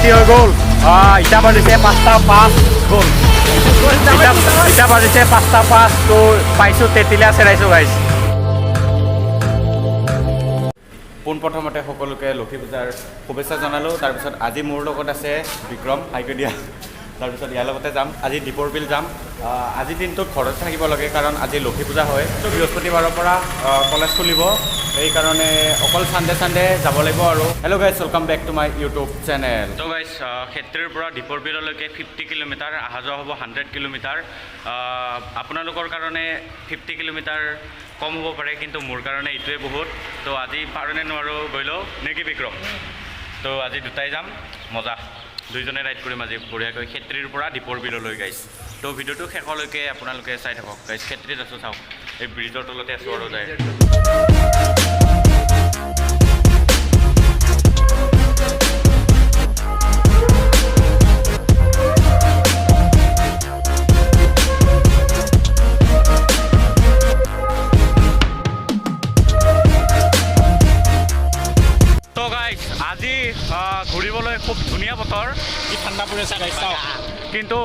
ৰাতি হৈ গ'ল ইটা বাজিছে 5:05 গ'ল ইটা বাজিছে 5:05 তো পাইছোঁ তেঁতিলীয়া চেৰাইছোঁ গাইছ পোনপ্ৰথমতে সকলোকে লক্ষী পূজাৰ শুভেচ্ছা জনালোঁ তাৰপিছত আজি মোৰ লগত আছে বিক্ৰম হাইকে দিয়া তাৰপিছত ইয়াৰ লগতে যাম আজি দীপৰ বিল যাম আজি দিনটোত ঘৰত থাকিব লাগে কাৰণ আজি লক্ষী পূজা হয় তো বৃহস্পতিবাৰৰ পৰা কলেজ খুলিব সেইকাৰণে অকল চানডে যাব লাগিব আৰু hello' guys welcome back to my YouTube channel তো গাইছ ক্ষেত্ৰীৰ পৰা দীপৰ বিললৈকে 50 কিলোমিটাৰ অহা যোৱা হ'ব 100 কিলোমিটাৰ আপোনালোকৰ কাৰণে 50 কিলোমিটাৰ কম হ'ব পাৰে কিন্তু মোৰ কাৰণে এইটোৱে বহুত তো আজি পাৰোঁনে নোৱাৰোঁ গৈ লওঁ নেকি বিক্ৰম তো আজি দুটাই যাম মজা দুইজনে ৰাইড কৰিম আজি বঢ়িয়াকৈ ক্ষেত্ৰীৰ পৰা দীপৰ বিললৈ গাইছ তো ভিডিঅ'টো শেষলৈকে আপোনালোকে চাই থাকক গাইছ ক্ষেত্ৰীত আছোঁ চাওক এই ব্ৰিজৰ তলতে আছোঁ আৰু যায় আজি ঘূৰিবলৈ খুব ধুনীয়া বতৰ কি ঠাণ্ডা পৰি আছে গাইছ চাওক কিন্তু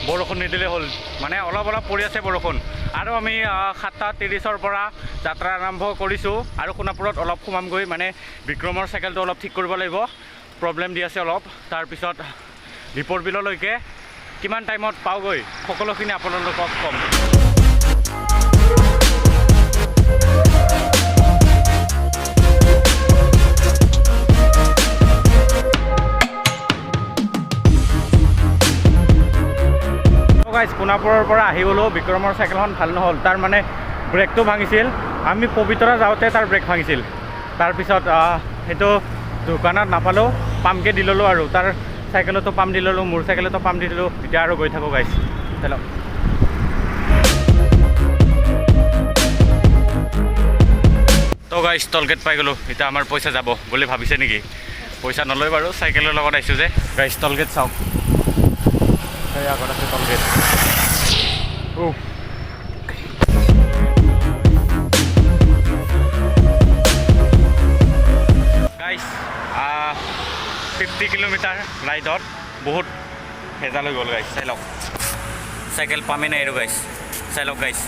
বৰষুণ নিদিলে হ'ল মানে অলপ পৰি আছে বৰষুণ আৰু আমি 7:30 পৰা যাত্ৰা আৰম্ভ কৰিছোঁ আৰু সোণাপুৰত অলপ সোমামগৈ মানে বিক্ৰমৰ চাইকেলটো অলপ ঠিক কৰিব লাগিব প্ৰব্লেম দি আছে অলপ তাৰপিছত দীপৰ বিললৈকে কিমান টাইমত পাওঁগৈ সকলোখিনি আপোনালোকক ক'ম সোণাপুৰৰ পৰা আহি গ'লোঁ বিক্ৰমৰ চাইকেলখন ভাল নহ'ল তাৰ মানে ব্ৰেকটো ভাঙিছিল আমি পবিতৰা যাওঁতে তাৰ ব্ৰেক ভাঙিছিল তাৰপিছত সেইটো দোকানত নাপালোঁ পামকে দি ল'লোঁ আৰু তাৰ চাইকেলতো পাম দি ল'লোঁ মোৰ চাইকেলতো পাম দি দিলোঁ এতিয়া আৰু গৈ থাকোঁ গাইছ হেল্ল' তো গাইছ টলগেট পাই গ'লোঁ এতিয়া আমাৰ পইচা যাব বুলি ভাবিছে নেকি পইচা নলয় বাৰু চাইকেলৰ লগত আহিছোঁ যে গাইছ টলগেট চাওক আগত আছে টলগেট গাইছ 50 কিলোমিটাৰ ৰাইডত বহুত ভেজাল হৈ গ'ল গাইছ চাই লওক চাইকেল পামেই নাই আৰু গাইছ চাই লওক গাইছ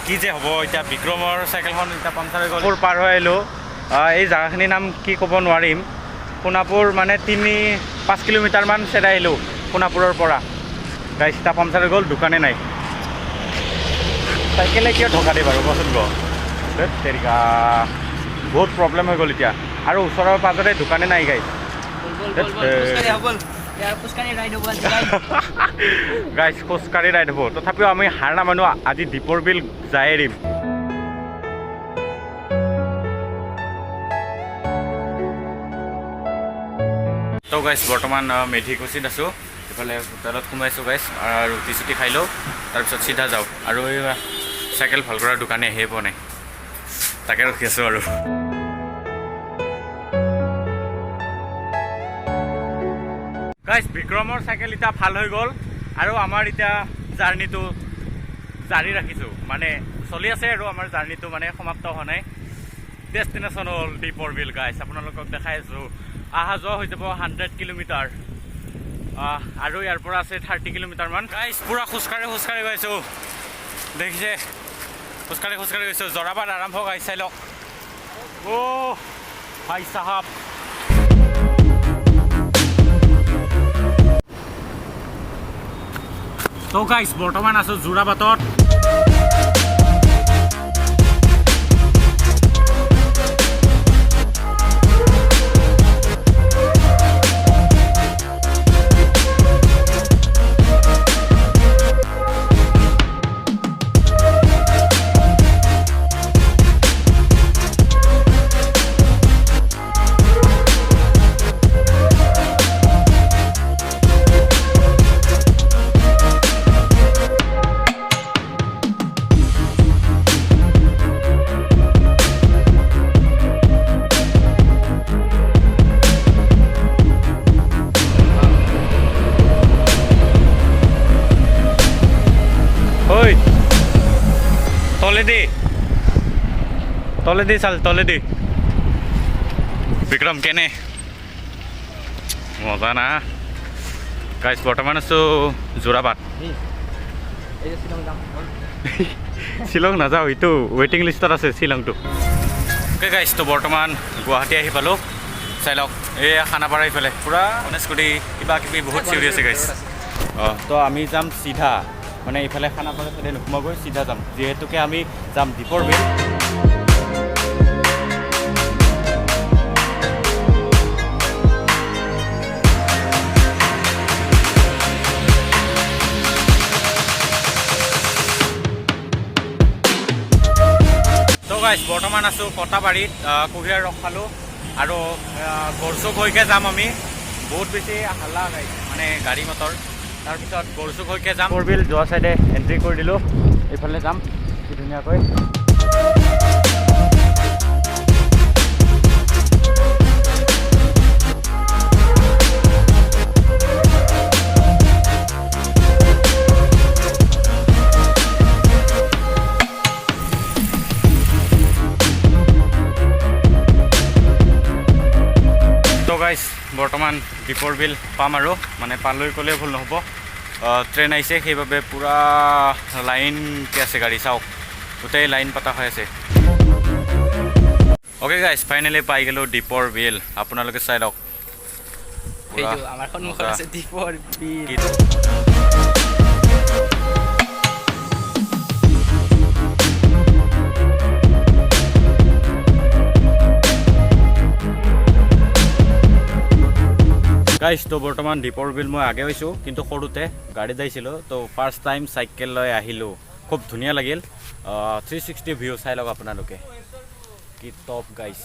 কি যে হ'ব এতিয়া বিক্ৰমৰ চাইকেলখন এতিয়া পামচাৰ হৈ গ'ল পাৰ হৈ আহিলোঁ এই জেগাখিনিৰ নাম কি ক'ব নোৱাৰিম সোণাপুৰ মানে 5 কিলোমিটাৰমান চেৰাই আহিলোঁ সোণাপুৰৰ পৰা গাইছ এতিয়া পামচাৰ হৈ গ'ল দোকানে নাই চাইকেলে কিয় ঢকা দিয়ে বাৰু কচোন গ তেৰিকা বহুত প্ৰব্লেম হৈ গ'ল এতিয়া আৰু ওচৰৰ পাজৰে দোকানে নাই গাইছ গাইছ খোজকাঢ়ি ৰাইড হ'ব তথাপিও আমি হাৰ নামানো আজি দীপৰ বিল যাই এৰিম তো গাইছ বৰ্তমান মেধিকুছিত আছোঁ এইফালে হোটেলত সোমাইছোঁ গাইছ ৰুটি চুটি খাই লওঁ তাৰপিছত চিধা যাওঁ আৰু এই চাইকেল ভাল কৰাৰ দোকানে আহিয়ে পোৱা নাই তাকে ৰখি আছোঁ আৰু গাইছ বিক্ৰমৰ চাইকেল এতিয়া ভাল হৈ গ'ল আৰু আমাৰ এতিয়া জাৰ্ণিটো জাৰি ৰাখিছোঁ মানে চলি আছে আৰু আমাৰ জাৰ্ণিটো মানে সমাপ্ত হোৱা নাই ডেষ্টিনেশ্যন হ'ল দীপৰ বিল গাইছ আপোনালোকক দেখাই আছোঁ অহা যোৱা হৈ যাব 100 কিলোমিটাৰ আৰু ইয়াৰ পৰা আছে 30 কিলোমিটাৰমান গাইছ পূৰা খোজকাঢ়ি গৈছোঁ দেখিছে খোজকাঢ়ি গৈছোঁ জৰাবাদ আৰম্ভ গাইছ চাই লওক অ' ভাই চাহাব তো গাইছ বৰ্তমান আছোঁ যোৰাবাটত তলে দি চাল তলে দি বিক্ৰম কেনে মজা না গাইছ বৰ্তমান আছোঁ যোৰাবাট শ্বিলং নাযাওঁ এইটো ৱেইটিং লিষ্টত আছে শ্বিলংটো অ'কে গাইছ তো বৰ্তমান গুৱাহাটী আহি পালোঁ চাই লওক এই খানাপাৰা এইফালে পূৰা গণেশগুৰি কিবা কিবি বহুত চিঞৰি আছে গাইছ অঁ তো আমি যাম চিধা মানে এইফালে খানাপাৰা চাইডে নোসোমাগৈ চিধা যাম যিহেতুকে আমি যাম দীপৰ বিল বৰ্তমান আছোঁ কটাবাৰীত কুঁহিয়াৰ ৰস খালোঁ আৰু গড়চুক হৈকে যাম আমি বহুত বেছি হাল্লা গাইছে মানে গাড়ী মটৰ তাৰপিছত গড়চুক হৈকে যাম দীপৰ বিল যোৱা চাইডে এণ্ট্ৰি কৰি দিলোঁ এইফালে যাম কি ধুনীয়াকৈ গাইছ বৰ্তমান দীপৰ বিল পাম আৰু মানে পালৈ ক'লে ভুল নহ'ব ট্ৰেইন আহিছে সেইবাবে পূৰা লাইনকৈ আছে গাড়ী চাওক গোটেই লাইন পতা হৈ আছে অ'কে গাইছ ফাইনেলি পাই গ'লোঁ দীপৰ বিল আপোনালোকে চাই লওক আমাৰ সন্মুখত আছে দীপৰ বিল গাইছ তো বৰ্তমান দীপৰ বিল মই আগে হৈছোঁ কিন্তু সৰুতে গাড়ীত আহিছিলোঁ তো ফাৰ্ষ্ট টাইম চাইকেল লৈ আহিলোঁ খুব ধুনীয়া লাগিল 360 ভিউ চাই লওক আপোনালোকে কি টপ গাইছ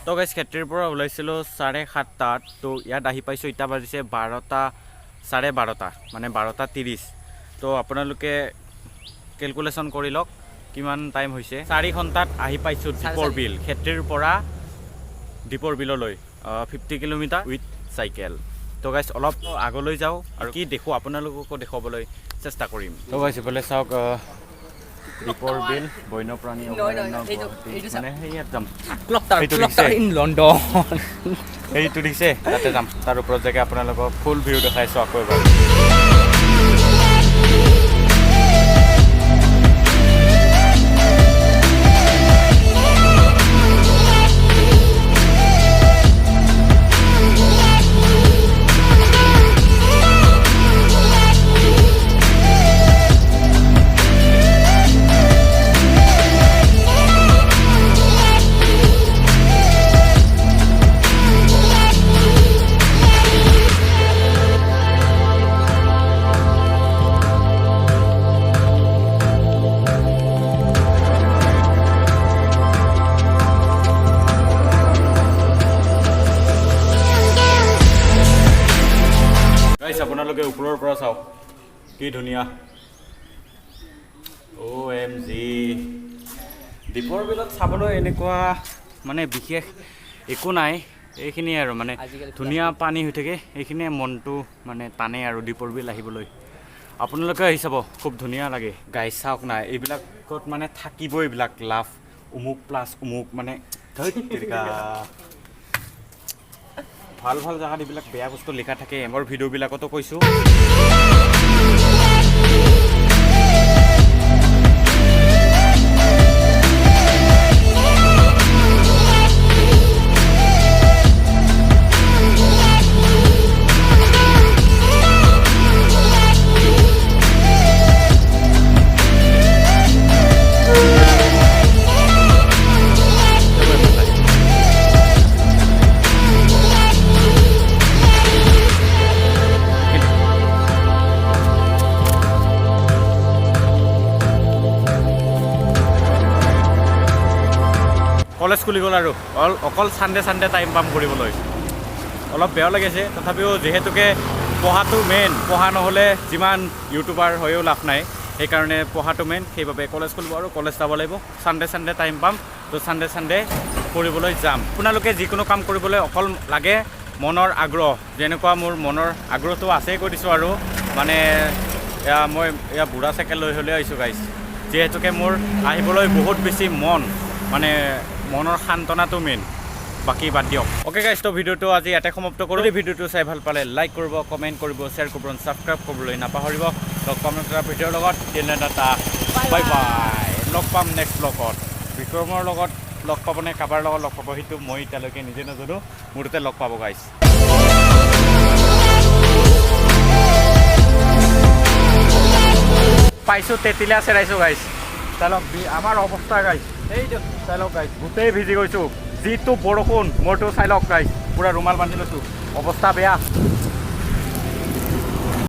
তো গাইছ খেত্ৰীৰ পৰা ওলাইছিলোঁ 7:30 তো ইয়াত আহি পাইছোঁ এতিয়া বাজিছে 12টা 12:30 মানে 12:30 তো আপোনালোকে কেলকুলেশ্যন কৰি লওক কিমান টাইম হৈছে 4 ঘণ্টাত আহি পাইছোঁ দীপৰ বিল খেত্ৰীৰ পৰা দীপৰ বিললৈ 50 কিলোমিটাৰ উইথ চাইকেল তো গাইছ অলপ আগলৈ যাওঁ আৰু কি দেখোঁ আপোনালোককো দেখুৱাবলৈ চেষ্টা কৰিম তো গাইছ এইফালে চাওক দীপৰ বিল বন্যপ্ৰাণী অভয়াৰণ্য মানে সেয়াত যাম সেইটো দিছে তাতে যাম তাৰ ওপৰত জেগা আপোনালোকক ফুল ভিউ দেখাইছোঁ আকৌ এবাৰ আপোনালোকে ওপৰৰ পৰা চাওক কি ধুনীয়া OMG দীপৰ বিলত চাবলৈ এনেকুৱা মানে বিশেষ একো নাই এইখিনিয়ে আৰু মানে ধুনীয়া পানী হৈ থাকে এইখিনিয়ে মনটো মানে টানে আৰু দীপৰ বিল আহিবলৈ আপোনালোকে আহি চাব খুব ধুনীয়া লাগে গাইছ চাওক নাই এইবিলাকত মানে থাকিবই এইবিলাক লাভ উমুক প্লাছ উমুক মানে ভাল ভাল জেগাত এইবিলাক বেয়া বস্তু লিখা থাকে এমৰ ভিডিঅ'বিলাকতো কৈছোঁ কলেজ খুলি গ'ল আৰু অকল চানডে টাইম পাম কৰিবলৈ অলপ বেয়া লাগিছে তথাপিও যিহেতুকে পঢ়াটো মেইন পঢ়া নহ'লে যিমান ইউটিউবাৰ হৈও লাভ নাই সেইকাৰণে পঢ়াটো মেইন সেইবাবে কলেজ খুলিব আৰু কলেজ যাব লাগিব চানডে টাইম পাম তো চানডে কৰিবলৈ যাম আপোনালোকে যিকোনো কাম কৰিবলৈ অকল লাগে মনৰ আগ্ৰহ যেনেকুৱা মোৰ মনৰ আগ্ৰহটো আছেই কৈ দিছোঁ আৰু মানে মই বুঢ়া চাইকেল লৈ হ'লে আহিছোঁ গাইছ যিহেতুকে মোৰ আহিবলৈ বহুত বেছি মন মানে মনৰ সান্তনাটো মেইন বাকী বাদ দিয়ক অ'কে গাইজ তো ভিডিঅ'টো আজি ইয়াতে সমাপ্ত কৰোঁ যদি ভিডিঅ'টো চাই ভাল পালে লাইক কৰিব কমেণ্ট কৰিব শ্বেয়াৰ কৰিব ছাবস্ক্ৰাইব কৰিবলৈ নাপাহৰিব লগ পাম এটা ভিডিঅ'ৰ লগত এটা বাই বাই লগ পাম নেক্সট ব্লগত বিক্ৰমৰ লগত লগ পাবনে কাৰোবাৰ লগত লগ পাব সেইটো মই এতিয়ালৈকে নিজে নাজানো মোৰ তাতে লগ পাব গাইজ পাইছোঁ তেতিলা চেৰাইছোঁ গাইজ চালক আমাৰ অৱস্থা গাইজ এইটো চালক গাইজ গোটেই ভিজি গৈছোঁ যিটো বৰষুণ মোৰতো চাই লওক গাইজ পুৰা ৰুমাল বান্ধি লৈছোঁ অৱস্থা বেয়া